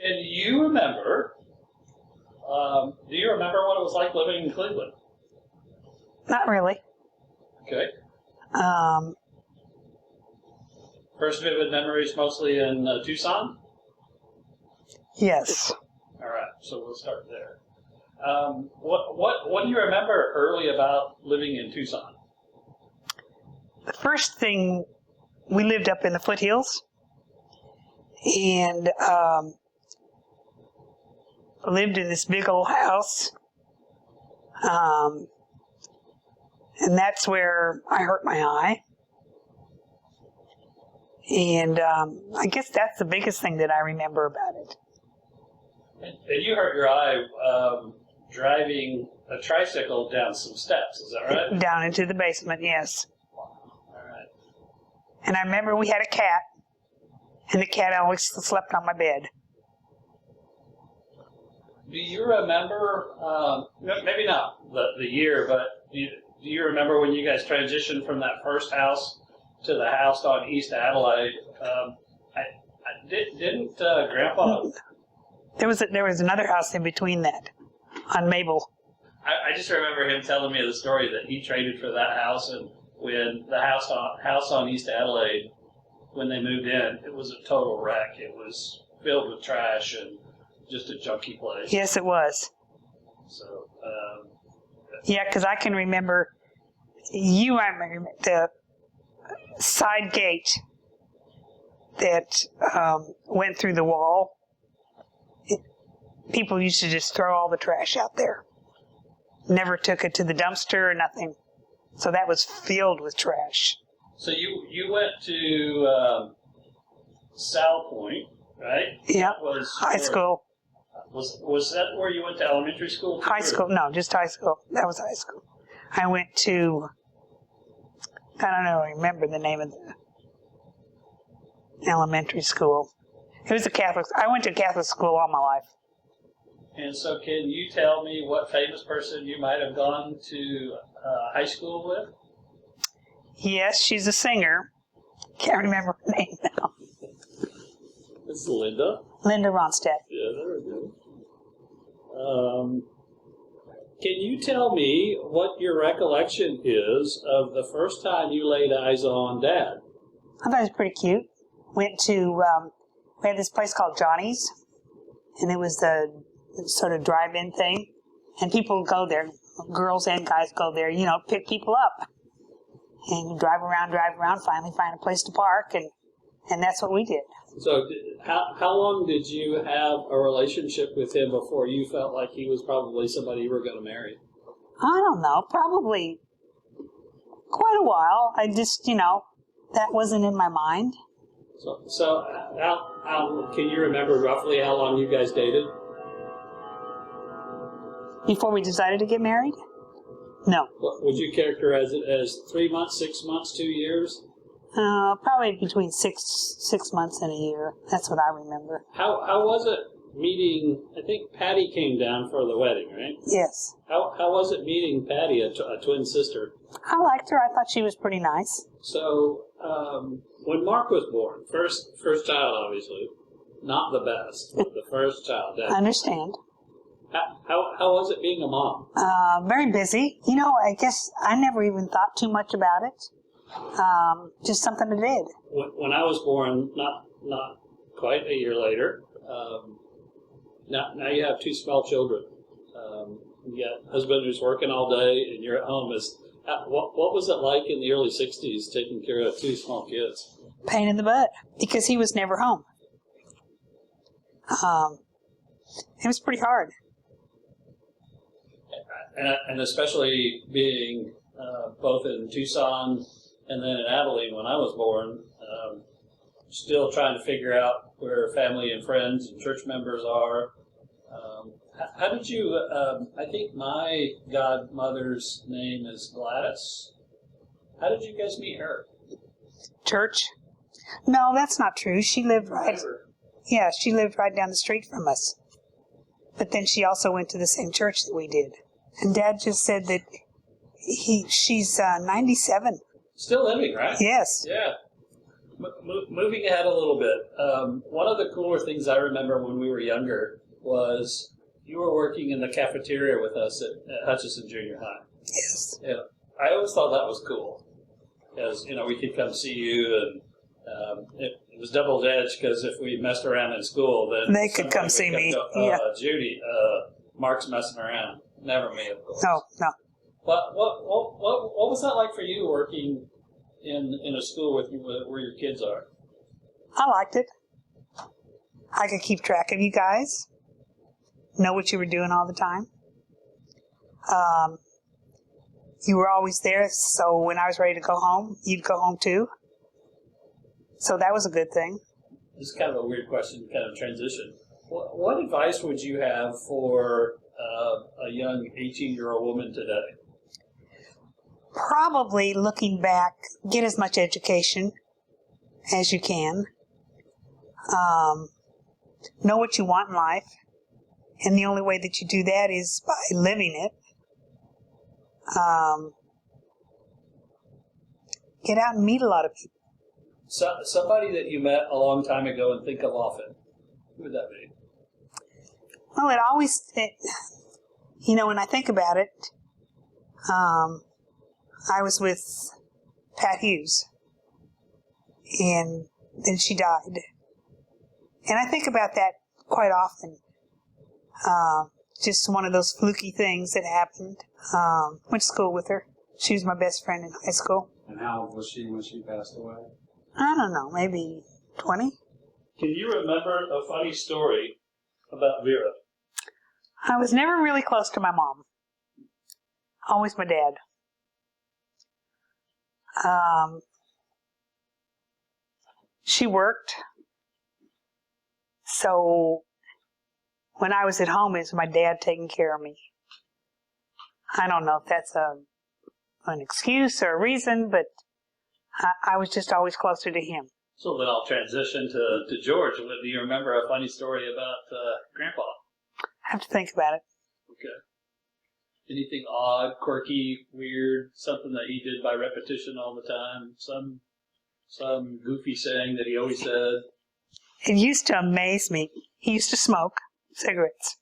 And you remember, do you remember what it was like living in Cleveland? Not really. Okay. First vivid memories mostly in Tucson? Yes. All right, so we'll start there. What do you remember early about living in Tucson? The first thing, we lived up in the foothills, and lived in this big old house, and that's where I hurt my eye. And I guess that's the biggest thing that I remember about it. And you hurt your eye driving a tricycle down some steps, is that right? Down into the basement, yes. All right. And I remember we had a cat, and the cat always slept on my bed. Do you remember, maybe not the year, but do you remember when you guys transitioned from that first house to the house on East Adelaide? Didn't Grandpa... There was another house in between that, on Mabel. I just remember him telling me the story that he traded for that house, and when the house on East Adelaide, when they moved in, it was a total wreck. It was filled with trash and just a junky place. Yes, it was. So, yeah, because I can remember the side gate that went through the wall. People used to just throw all the trash out there. Never took it to the dumpster or nothing. So that was filled with trash. So you went to Sal Point, right? Yeah, high school. Was that where you went to elementary school? High school, no, just high school. That was high school. I went to, I don't know, I remember the name of the elementary school. It was a Catholic, I went to Catholic school all my life. And so can you tell me what famous person you might have gone to high school with? Yes, she's a singer. Can't remember her name now. It's Linda. Linda Ronstadt. Yeah, there we go. Can you tell me what your recollection is of the first time you laid eyes on Dad? I thought it was pretty cute. Went to, we had this place called Johnny's, and it was the sort of drive-in thing, and people go there, girls and guys go there, pick people up. And you drive around, finally find a place to park, and that's what we did. So how long did you have a relationship with him before you felt like he was probably somebody you were going to marry? I don't know, probably quite a while. I just, that wasn't in my mind. So how can you remember roughly how long you guys dated? Before we decided to get married? No. What, would you characterize it as 3 months, 6 months, 2 years? Probably between six months and a year. That's what I remember. How was it meeting? I think Patty came down for the wedding, right? Yes. How was it meeting Patty, a twin sister? I liked her. I thought she was pretty nice. So when Mark was born, first child, obviously, not the best, but the first child. I understand. How was it being a mom? Very busy. I guess I never even thought too much about it. Just something I did. When I was born, not quite a year later, now you have 2 small children. You got a husband who's working all day, and you're at home. What was it like in the early 60s taking care of 2 small kids? Pain in the butt, because he was never home. It was pretty hard. And especially being both in Tucson and then in Abilene when I was born, still trying to figure out where family and friends and church members are. How did you, I think my godmother's name is Gladys. How did you guys meet her? Church? No, that's not true. She lived right down the street from us. But then she also went to the same church that we did. And Dad just said that she's 97. Still living, right? Yes. Yeah. Moving ahead a little bit, one of the cooler things I remember when we were younger was you were working in the cafeteria with us at Hutchinson Junior High. Yes. Yeah, I always thought that was cool because we could come see you, and it was double-edged because if we messed around in school, then they could come see me. Go, Judy, Mark's messing around. Never me, of course. No. What was that like for you working in a school where your kids are? I liked it. I could keep track of you guys, know what you were doing all the time. You were always there, so when I was ready to go home, you'd go home too. So that was a good thing. This is kind of a weird question, kind of transition. What advice would you have for a young 18-year-old woman today? Probably, looking back, get as much education as you can. Know what you want in life. And the only way that you do that is by living it. Get out and meet a lot of people. Somebody that you met a long time ago and think of often. Who would that be? Well, when I think about it, I was with Pat Hughes, and then she died. And I think about that quite often. Just one of those fluky things that happened. Went to school with her. She was my best friend in high school. And how old was she when she passed away? I don't know, maybe 20. Can you remember a funny story about Vera? I was never really close to my mom. Always my dad. She worked. So when I was at home, it was my dad taking care of me. I don't know if that's an excuse or a reason, but I was just always closer to him. So then I'll transition to George. Do you remember a funny story about Grandpa? I have to think about it. Okay. Anything odd, quirky, weird, something that he did by repetition all the time? Some goofy saying that he always said? It used to amaze me. He used to smoke cigarettes.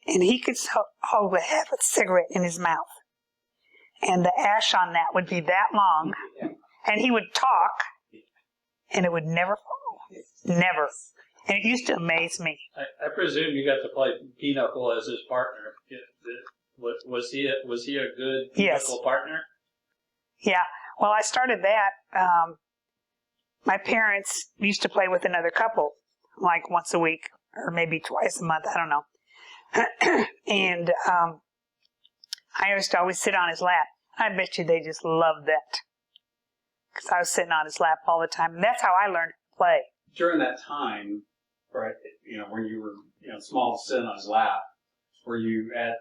And he could hold half a cigarette in his mouth. And the ash on that would be that long. And he would talk, and it would never fall. Never. And it used to amaze me. I presume you got to play Pinochle as his partner. Was he a good Pinochle partner? Yeah. Well, I started that. My parents used to play with another couple, like once a week or maybe twice a month. I don't know. And I used to always sit on his lap. I bet you they just loved that because I was sitting on his lap all the time. And that's how I learned to play. During that time, right, when you were, small, sitting on his lap, were you at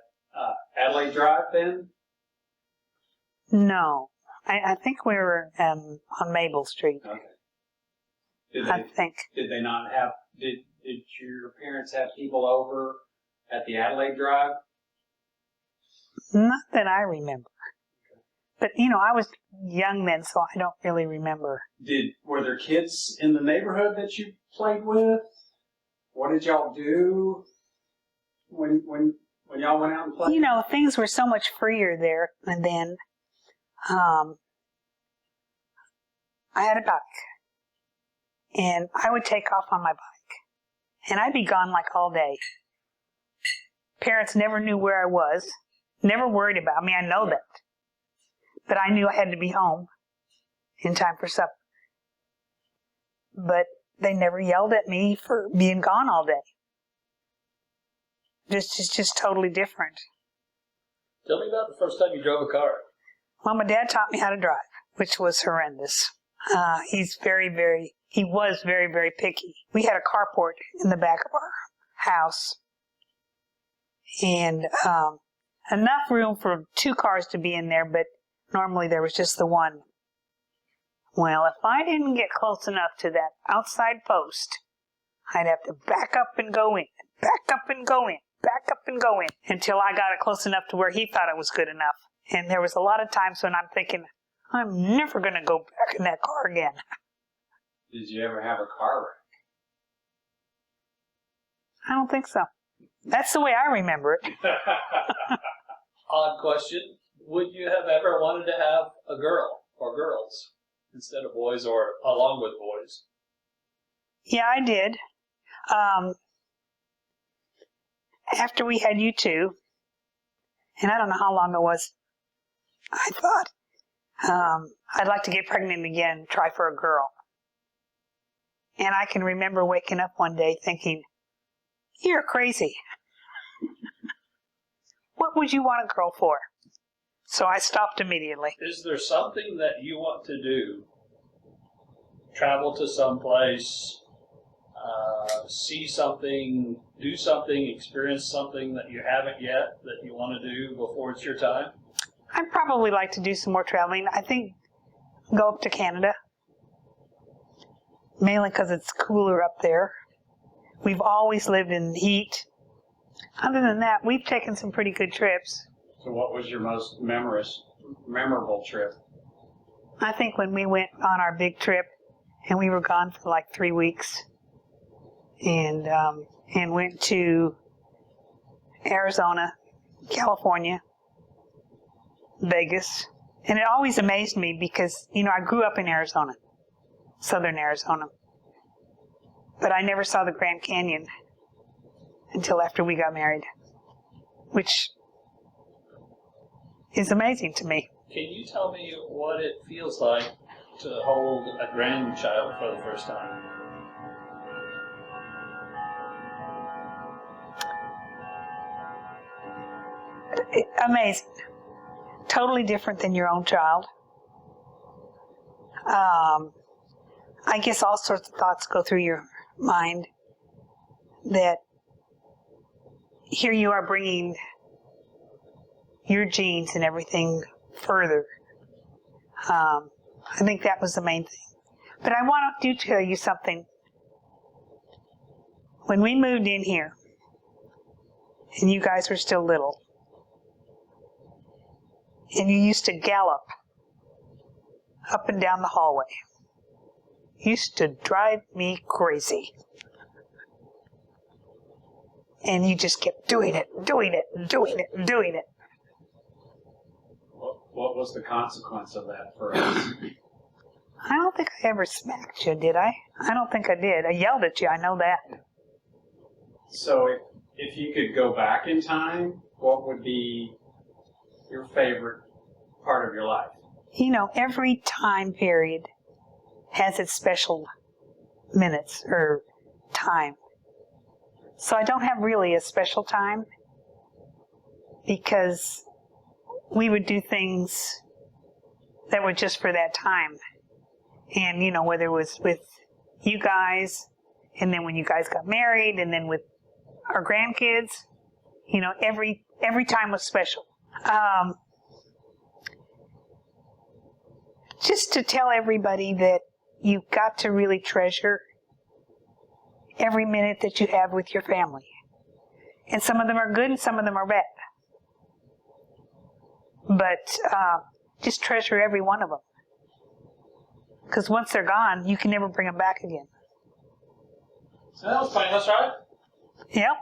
Adelaide Drive then? No. I think we were on Maple Street. Okay. Did they not have, did your parents have people over at the Adelaide Drive? Not that I remember. But, I was young then, so I don't really remember. Were there kids in the neighborhood that you played with? What did y'all do when y'all went out and played? Things were so much freer there. And then I had a bike. And I would take off on my bike. And I'd be gone like all day. Parents never knew where I was. Never worried about me. I know that. But I knew I had to be home in time for supper. But they never yelled at me for being gone all day. It's just totally different. Tell me about the first time you drove a car. Well, my dad taught me how to drive, which was horrendous. He was very, very picky. We had a carport in the back of our house. And enough room for 2 cars to be in there, but normally there was just the one. Well, if I didn't get close enough to that outside post, I'd have to back up and go in, back up and go in, back up and go in, until I got it close enough to where he thought it was good enough. And there was a lot of times when I'm thinking, I'm never going to go back in that car again. Did you ever have a car I don't think so. That's the way I remember it. wreck? Odd question. Would you have ever wanted to have a girl or girls instead of boys or along with boys? Yeah, I did. After we had you two, and I don't know how long it was, I thought, I'd like to get pregnant again, try for a girl. And I can remember waking up one day thinking, you're crazy. What would you want a girl for? So I stopped immediately. Is there something that you want to do? Travel to some place, see something, do something, experience something that you haven't yet that you want to do before it's your time? I'd probably like to do some more traveling. I think go up to Canada, mainly because it's cooler up there. We've always lived in heat. Other than that, we've taken some pretty good trips. So what was your most memorable trip? I think when we went on our big trip, and we were gone for like 3 weeks, and went to Arizona, California, Vegas. And it always amazed me because, I grew up in Arizona, southern Arizona. But I never saw the Grand Canyon until after we got married, which is amazing to me. Can you tell me what it feels like to hold a grandchild for the first time? Amazing. Totally different than your own child. I guess all sorts of thoughts go through your mind that here you are bringing your genes and everything further. I think that was the main thing. But I want to tell you something. When we moved in here, and you guys were still little, and you used to gallop up and down the hallway, used to drive me crazy. And you just kept doing it. What was the consequence of that for us? I don't think I ever smacked you, did I? I don't think I did. I yelled at you, I know that. So if you could go back in time, what would be your favorite part of your life? Every time period has its special minutes or time. So I don't have really a special time because we would do things that were just for that time. And, whether it was with you guys, and then when you guys got married, and then with our grandkids, every time was special. Just to tell everybody that you've got to really treasure every minute that you have with your family. And some of them are good and some of them are bad. But just treasure every one of them. Because once they're gone, you can never bring them back again. So that was painless, right? Yep.